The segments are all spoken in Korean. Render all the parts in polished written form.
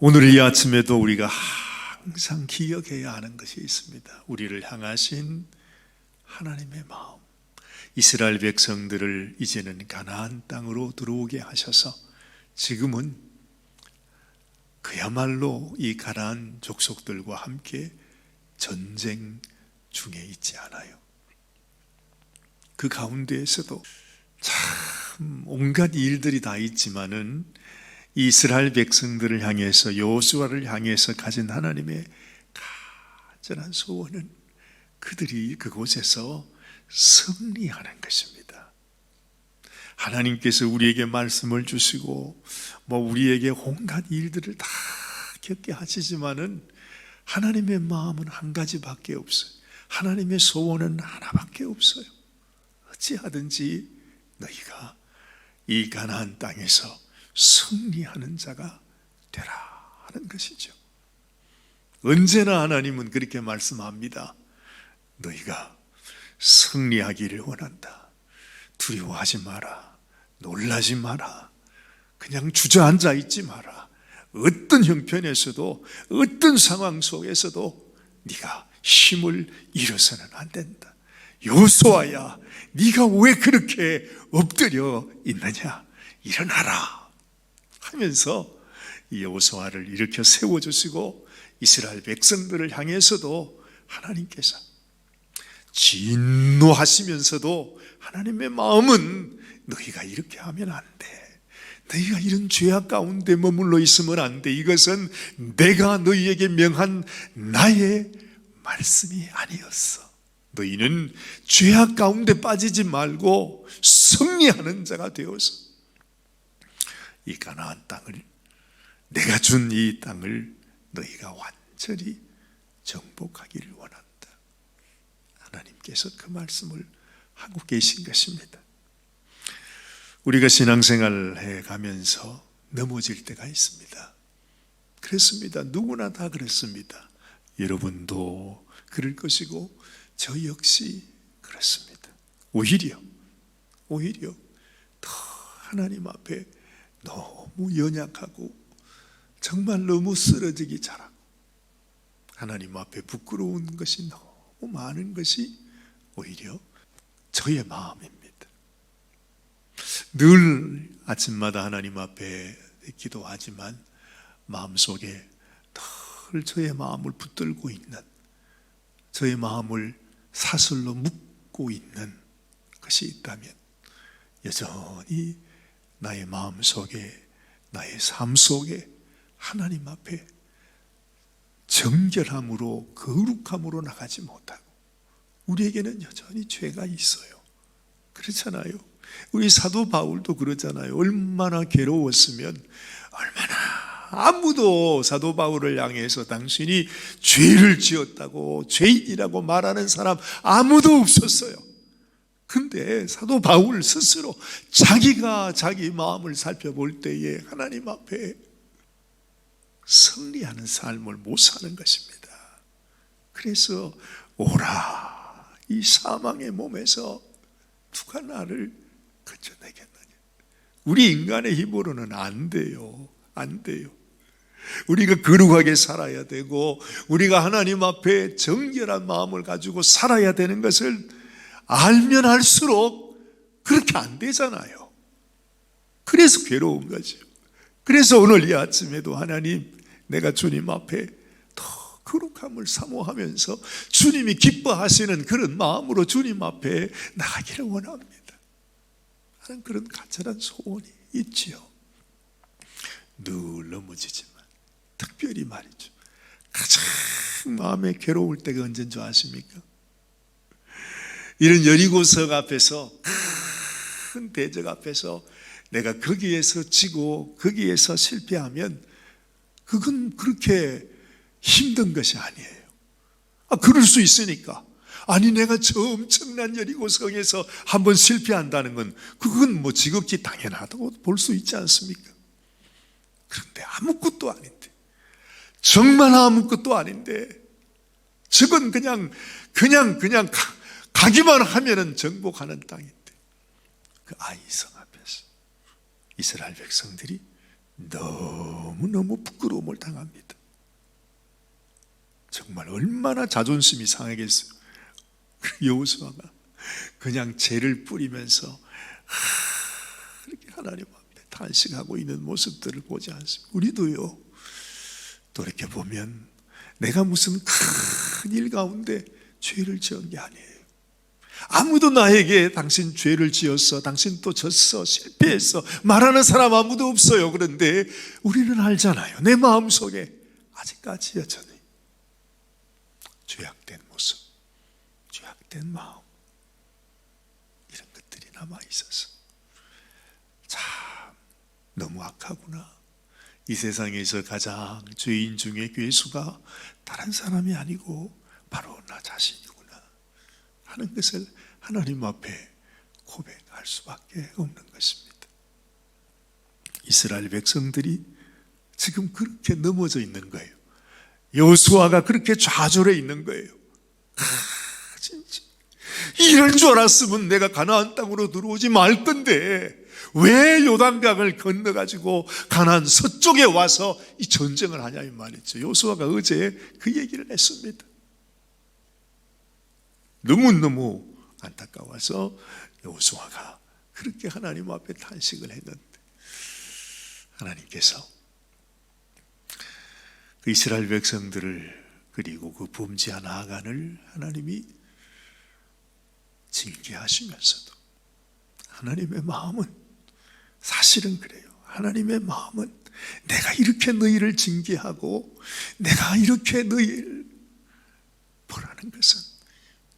오늘 이 아침에도 우리가 항상 기억해야 하는 것이 있습니다. 우리를 향하신 하나님의 마음. 이스라엘 백성들을 이제는 가나안 땅으로 들어오게 하셔서 지금은 그야말로 이 가나안 족속들과 함께 전쟁 중에 있지 않아요. 그 가운데에서도 참 온갖 일들이 다 있지만은 이스라엘 백성들을 향해서 여호수아를 향해서 가진 하나님의 간절한 소원은 그들이 그곳에서 승리하는 것입니다. 하나님께서 우리에게 말씀을 주시고 우리에게 온갖 일들을 다 겪게 하시지만은 하나님의 마음은 한 가지밖에 없어요. 하나님의 소원은 하나밖에 없어요. 어찌하든지 너희가 이 가나안 땅에서 승리하는 자가 되라 하는 것이죠. 언제나 하나님은 그렇게 말씀합니다. 너희가 승리하기를 원한다. 두려워하지 마라. 놀라지 마라. 그냥 주저앉아 있지 마라. 어떤 형편에서도 어떤 상황 속에서도 네가 힘을 잃어서는 안 된다. 여호수아야, 네가 왜 그렇게 엎드려 있느냐? 일어나라 하면서 여호수아를 일으켜 세워주시고 이스라엘 백성들을 향해서도 하나님께서 진노하시면서도 하나님의 마음은 너희가 이렇게 하면 안 돼. 너희가 이런 죄악 가운데 머물러 있으면 안 돼. 이것은 내가 너희에게 명한 나의 말씀이 아니었어. 너희는 죄악 가운데 빠지지 말고 승리하는 자가 되어서 이 가나안 땅을, 내가 준 이 땅을 너희가 완전히 정복하기를 원한다. 하나님께서 그 말씀을 하고 계신 것입니다. 우리가 신앙생활을 해가면서 넘어질 때가 있습니다. 그렇습니다. 누구나 다 그렇습니다. 여러분도 그럴 것이고 저 역시 그렇습니다. 오히려 더 하나님 앞에 너무 연약하고 정말 너무 쓰러지기 잘하고 하나님 앞에 부끄러운 것이 너무 많은 것이 오히려 저의 마음입니다. 늘 아침마다 하나님 앞에 기도하지만 마음속에 늘 저의 마음을 붙들고 있는, 저의 마음을 사슬로 묶고 있는 것이 있다면 여전히 나의 마음 속에, 나의 삶 속에 하나님 앞에 정결함으로, 거룩함으로 나가지 못하고 우리에게는 여전히 죄가 있어요. 그렇잖아요. 우리 사도 바울도 그러잖아요. 얼마나 괴로웠으면, 얼마나 아무도 사도 바울을 향해서 당신이 죄를 지었다고, 죄인이라고 말하는 사람 아무도 없었어요. 근데 사도 바울 스스로 자기가 자기 마음을 살펴볼 때에 하나님 앞에 승리하는 삶을 못 사는 것입니다. 그래서 오라, 이 사망의 몸에서 누가 나를 건져내겠느냐. 우리 인간의 힘으로는 안 돼요. 안 돼요. 우리가 거룩하게 살아야 되고 우리가 하나님 앞에 정결한 마음을 가지고 살아야 되는 것을 알면 알수록 그렇게 안 되잖아요. 그래서 괴로운 거죠. 그래서 오늘 이 아침에도 하나님, 내가 주님 앞에 더 거룩함을 사모하면서 주님이 기뻐하시는 그런 마음으로 주님 앞에 나가기를 원합니다 하는 그런 간절한 소원이 있지요. 늘 넘어지지만 특별히 말이죠, 가장 마음에 괴로울 때가 언제인 줄 아십니까? 이런 여리고성 앞에서, 큰 대적 앞에서 내가 거기에서 지고 거기에서 실패하면 그건 그렇게 힘든 것이 아니에요. 그럴 수 있으니까. 아니, 내가 저 엄청난 여리고성에서 한번 실패한다는 건 그건 지극히 당연하다고 볼 수 있지 않습니까? 그런데 아무것도 아닌데, 정말 아무것도 아닌데, 저건 그냥 가기만 하면은 정복하는 땅인데, 그 아이성 앞에서 이스라엘 백성들이 너무너무 부끄러움을 당합니다. 정말 얼마나 자존심이 상하겠어요. 여호수아가 그냥 죄를 뿌리면서 그렇게 하나님 앞에 탄식하고 있는 모습들을 보지 않습니까? 우리도요, 돌이켜보면 내가 무슨 큰 일 가운데 죄를 지은 게 아니에요. 아무도 나에게 당신 죄를 지었어, 당신 또 졌어, 실패했어 말하는 사람 아무도 없어요. 그런데 우리는 알잖아요. 내 마음속에 아직까지 여전히 죄악된 모습, 죄악된 마음, 이런 것들이 남아있어서 참 너무 악하구나. 이 세상에서 가장 죄인 중에 괴수가 다른 사람이 아니고 바로 나 자신이구나 하는 것을 하나님 앞에 고백할 수밖에 없는 것입니다. 이스라엘 백성들이 지금 그렇게 넘어져 있는 거예요. 여호수아가 그렇게 좌절해 있는 거예요. 진짜 이럴 줄 알았으면 내가 가나안 땅으로 들어오지 말 건데 왜 요단강을 건너가지고 가나안 서쪽에 와서 이 전쟁을 하냐 이 말이죠. 여호수아가 어제 그 얘기를 했습니다. 너무너무 안타까워서 여호수아가 그렇게 하나님 앞에 탄식을 했는데 하나님께서 그 이스라엘 백성들을 그리고 그 범죄한 아간을 하나님이 징계하시면서도 하나님의 마음은 사실은 그래요. 하나님의 마음은 내가 이렇게 너희를 징계하고 내가 이렇게 너희를 보라는 것은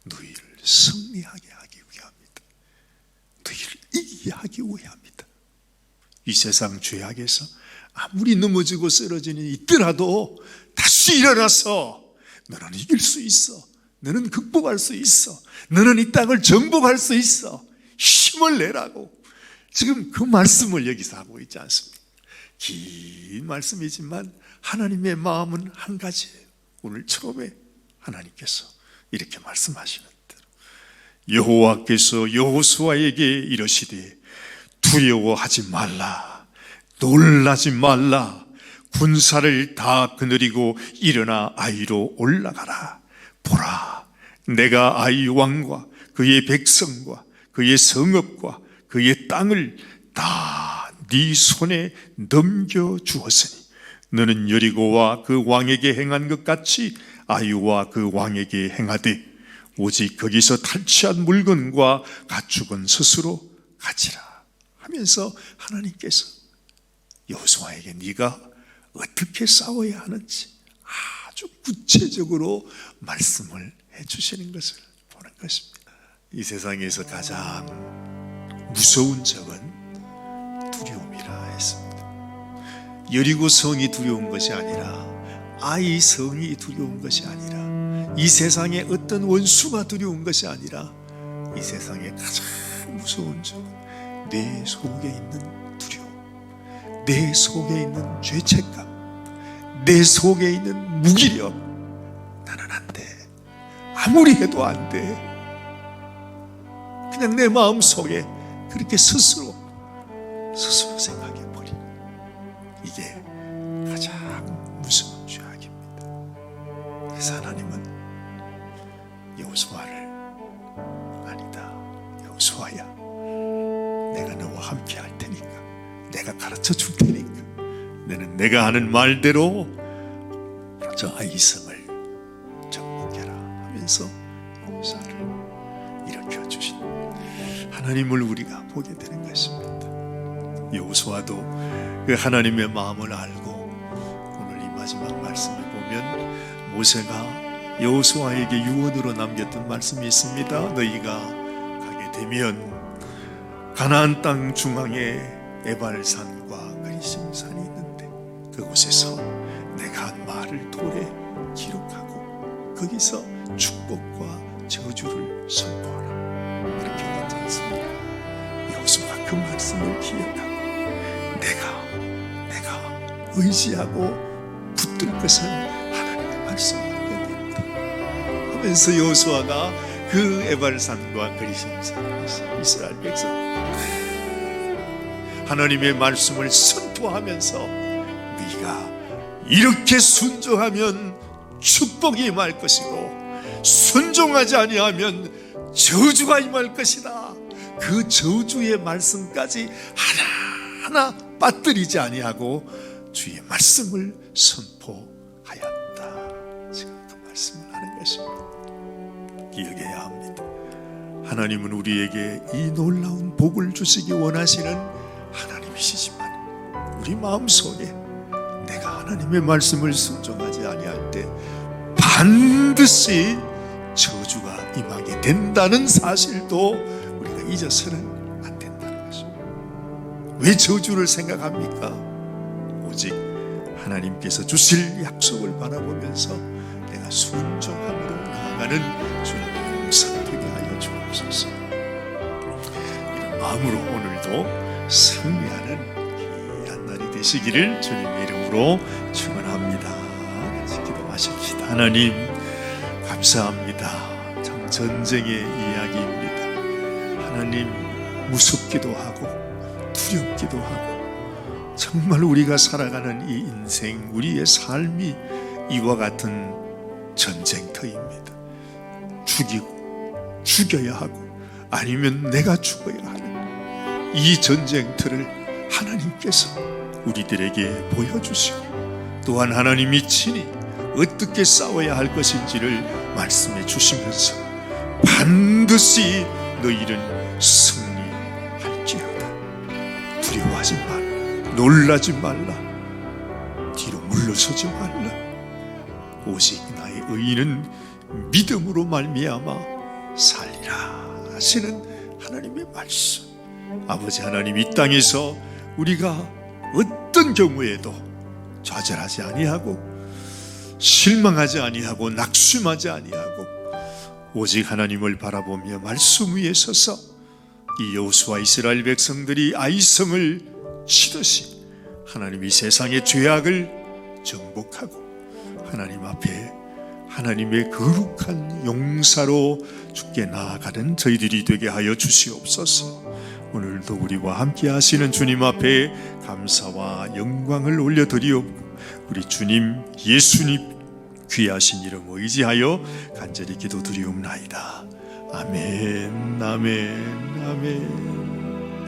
너희를 승리하게 하기 위함이다. 너희를 이기게 하기 위함이다. 이 세상 죄악에서 아무리 넘어지고 쓰러지니 있더라도 다시 일어나서 너는 이길 수 있어. 너는 극복할 수 있어. 너는 이 땅을 정복할 수 있어. 힘을 내라고 지금 그 말씀을 여기서 하고 있지 않습니까? 긴 말씀이지만 하나님의 마음은 한 가지예요. 오늘 처음에 하나님께서 이렇게 말씀하시는 대로 여호와께서 여호수아에게 이르시되 두려워하지 말라, 놀라지 말라. 군사를 다 거느리고 일어나 아이로 올라가라. 보라, 내가 아이 왕과 그의 백성과 그의 성읍과 그의 땅을 다 네 손에 넘겨주었으니 너는 여리고와 그 왕에게 행한 것 같이 아이와 그 왕에게 행하되 오직 거기서 탈취한 물건과 가축은 스스로 가지라 하면서 하나님께서 여호수아에게 네가 어떻게 싸워야 하는지 아주 구체적으로 말씀을 해주시는 것을 보는 것입니다. 이 세상에서 가장 무서운 적은 두려움이라 했습니다. 여리고 성이 두려운 것이 아니라 아이 성이 두려운 것이 아니라 이 세상에 어떤 원수가 두려운 것이 아니라 이 세상에 가장 무서운 적은 내 속에 있는 두려움, 내 속에 있는 죄책감, 내 속에 있는 무기력. 나는 안 돼, 아무리 해도 안 돼. 그냥 내 마음 속에 그렇게 스스로 생각해버리는 이게 가장 무서운 죄악입니다. 그래서 하나님은 여호수아를 아니다, 여호수아야, 내가 너와 함께 할 테니까, 내가 가르쳐 줄 테니까 너는 내가 하는 말대로 저 아이성을 정복해라 하면서 여호수아를 일으켜 주신 하나님을 우리가 보게 되는 것입니다. 여호수아도 그 하나님의 마음을 알고 오늘 이 마지막 말씀을 보면 모세가 여호수아에게 유언으로 남겼던 말씀이 있습니다. 너희가 가게 되면 가나안 땅 중앙에 에발산과 그리심산이 있는데 그곳에서 내가 한 말을 돌에 기록하고 거기서 축복과 저주를 선포하라 이렇게 되지 않습니까? 여호수아가 그 말씀을 기억하고 내가 의지하고 붙들 것은 하나님의 말씀을 된다 하면서 여호수아가 그 에발산과 그리심산에서 이스라엘 백성 하나님의 말씀을 선포하면서 네가 이렇게 순종하면 축복이 임할 것이고 순종하지 아니하면 저주가 임할 것이다. 그 저주의 말씀까지 하나하나 빠뜨리지 아니하고 주의 말씀을 선포하였다. 지금 그 말씀을 하는 것입니다. 기억해야 합니다. 하나님은 우리에게 이 놀라운 복을 주시기 원하시는 하나님이시지만 우리 마음속에 내가 하나님의 말씀을 순종하지 아니할 때 반드시 저주가 임하게 된다는 사실도 우리가 잊어서는 안 된다는 것입니다. 왜 저주를 생각합니까? 오직 하나님께서 주실 약속을 바라보면서 내가 순종함으로 나아가는 주님의 용서가 되게 하여 주옵소서. 이런 마음으로 오늘도 승리하는 귀한 날이 되시기를 주님의 이름으로 축원합니다. 같이 기도하십시다. 하나님 감사합니다. 참 전쟁의 이야기입니다. 하나님 무섭기도 하고 두렵기도 하고 정말 우리가 살아가는 이 인생 우리의 삶이 이와 같은 전쟁터입니다. 죽이고 죽여야 하고 아니면 내가 죽어야 하는 이 전쟁터를 하나님께서 우리들에게 보여주시고 또한 하나님이 친히 어떻게 싸워야 할 것인지를 말씀해 주시면서 반드시 너희는 승리할지어다. 두려워하지 말라. 놀라지 말라. 뒤로 물러서지 말라. 오직 나의 의인은 믿음으로 말미암아 살리라 하시는 하나님의 말씀. 아버지 하나님, 이 땅에서 우리가 어떤 경우에도 좌절하지 아니하고 실망하지 아니하고 낙심하지 아니하고 오직 하나님을 바라보며 말씀 위에 서서 이 여호수아 이스라엘 백성들이 아이성을 치듯이 하나님 이 세상의 죄악을 정복하고 하나님 앞에 하나님의 거룩한 용사로 주께 나아가는 저희들이 되게 하여 주시옵소서. 오늘도 우리와 함께 하시는 주님 앞에 감사와 영광을 올려드리옵고 우리 주님 예수님 귀하신 이름 의지하여 간절히 기도드리옵나이다. 아멘, 아멘, 아멘.